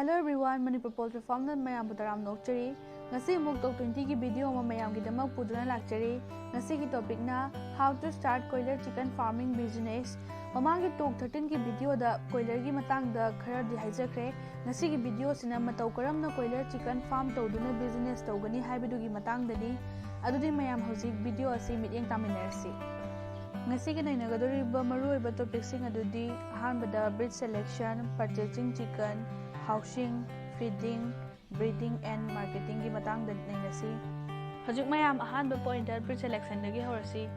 Hello everyone, Manipur Poultry Farm na mayam butaram nokchari. Ngasi muk tok 20 ki video ma mayam ki damak puduna lakchari. Ngasi ki topic na how to start Kuroiler chicken farming business. Mamang ki tok 13 ki video da Kuroiler ki matang da khara di haijakre. Ngasi ki video sina matau karam na Kuroiler chicken farm tawduna business tawgani haibidu ki matang dani. Adudi mayam hojik video asi mityeng taminarsi. Ngasi ki nainagadoriba maruoiba topic sing adudi ahanbada breed selection, purchasing chicken, housing, feeding, breeding and marketing ki matang da nainasi. Hojik mayam ahanba point breed selection dagi horasi.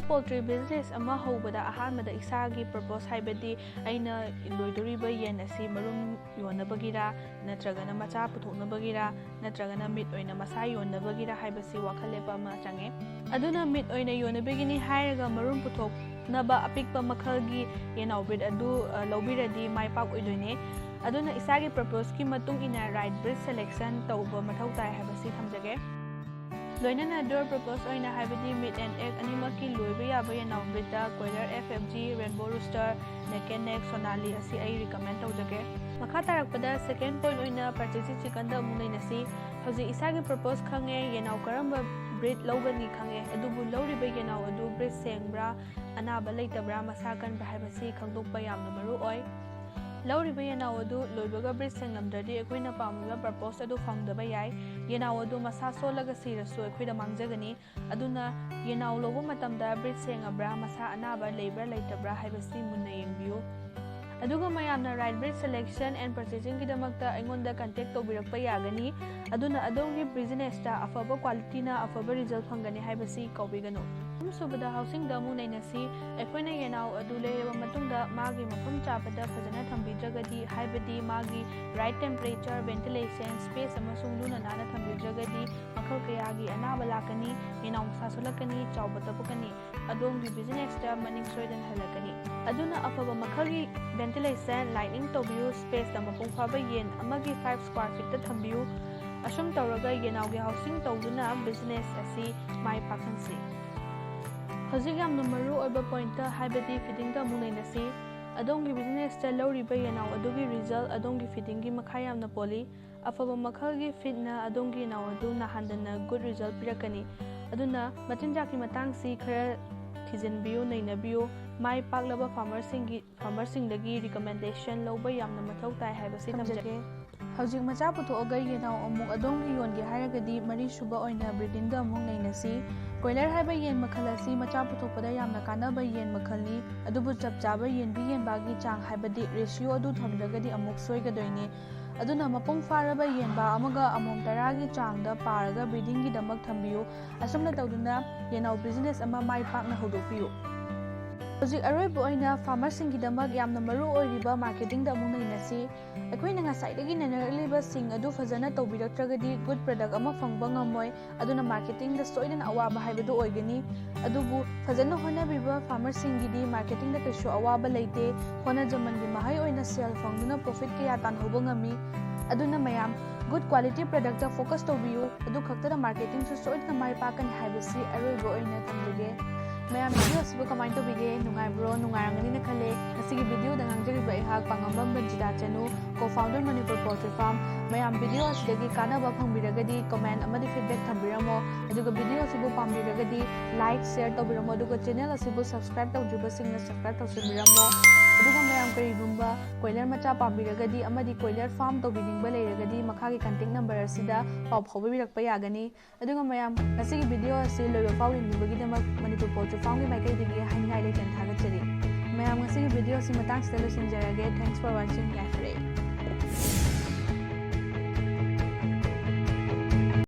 Poultry business ama hobada ahanbada isagi purpose haibadi aina loidoriba yen asi marum yonabagira natragana macha puthoknabagira natragana meat oina masa yonabagira haibasi wakhalepa ama change. Aduna meat oina yonabigini hairaga marum puthoknaba apikpa makhalgi yenau breed adu lobiradi maipak oidoine. Aduna isagi purpose ki matung ina right breed selection tauba mathau tai haibasi thamjage. Loinana door purpose oina haibadi meat and egg animaki loiba yaba yenau breed da Kuroiler FFG, rainbow rooster, neck and neck, sonali asi ai recommend taujage. Makha tarakpada second point oina purchasing chicken da amung nainasi. Hoji isagi purpose khange yenau karamba breed logani khange adubu loriba yenau adu breed sengbra anaba leitabra masakan ba haibasi khangdokpa yamna maru oi. Lauriba yenau adu loibaga breed senglamdadi ekoina pamiba purpose adu fangdaba yai. Yenau adu masa solaga sirasu ekoida mangjagani. Aduna yenau lobu matamda breed sengabra masa anaba leibra leitabra haibasi munna yengbiu. Aduga mayamna right breed selection and purchasing kidamakta aingonda contact tawbirakpa yagani. Aduna adongi business ta afaba quality na afaba result fangani haibasi kaubiganu. Subada housing da mu nainasi ekoina yenau adu leiraba matungda magi mafam chabada fajana thambijagadi haibadi magi right temperature, ventilation, space amasung luna nana thambijagadi makhal kayagi anaba lakani yenau sasulakani chawbata pukani adongi business ta maning soidan halakani. Aduna afaba makhalgi ventilation lighting tobiu space da mapung phaba yen amagi 5 square feet ta thambiu asum tawraga yenau ge housing tawduna business asi mai pakansi. Hojik yamna maru oiba point ta haibadi feeding da amung nainasi. Adongi business ta lauriba yenau adugi result adongi feeding gi makha yamna poli. Afaba makhalgi feed na adongi yenau adu nahandana good result pirakani. Aduna machinjaki matangsi khara thijinbiu nainabiu mai paklaba farmersing dagi recommendation loba yamna mathau tai haibasi tamjage. Hojik macha puthoga yenau amung adongi yongi hairagadi mari suba oina breeding da amung nainasi. Kuroiler haiba yen makhal asi macha puthokpada yamna kanaba yen makhalni adubu chapchaba yen bi yen bagi chang haibadi ratio adu thamdragadi amuk soigadoine. Aduna mapung faraba yen ba amaga among taragi changda paraga breeding gi damak thambiu asumna tawduna yenau business ama mai pakna hodopiu. Hojik aroiba oina farmersing gi damak yamna maru oiriba marketing da amung nainasi. Ekoina ngasaidagi nanarliba sing adu fajana tawbirakragadi good product ama fangba ngamoi aduna marketing da soidana awaba haibadu oigani. Adubu fajana honabiba farmersing gi di marketing da kaishu awaba leite hona jaman gi mahai oina sell fangduna profit kaya tanhoba ngami. Aduna mayam good quality product da focus tawbiu adu khakta da marketing su soidana mai pakan haibasi aroiba oina thamlige. Mayam video asibu kamai tawbige nungaibro nungarangani na khale ngasigi video da ngangjariba ihak PANGAMBAM Banjita CHANU co-founder Manipur Poultry Farm mayam video asidagi kanaba phangbiragadi comment amadi feedback thambiramo aduga video asibu pambiragadi like share tawbiramo aduga channel asibu subscribe tawdriba singna subscribe tawsibiramo aduga mayam karigumba Kuroiler macha pambiragadi amadi Kuroiler farm tawbiningba leiragadi makhagi contact number asida paw phawbirakpa yagani aduga mayam ngasigi video asi loiba fawrinibagi damak Manipur Poultry Farm ki maikai digi haningai leitan thagachari mayam ngasigi video asi matang sida losinjarage. Thanks for watching.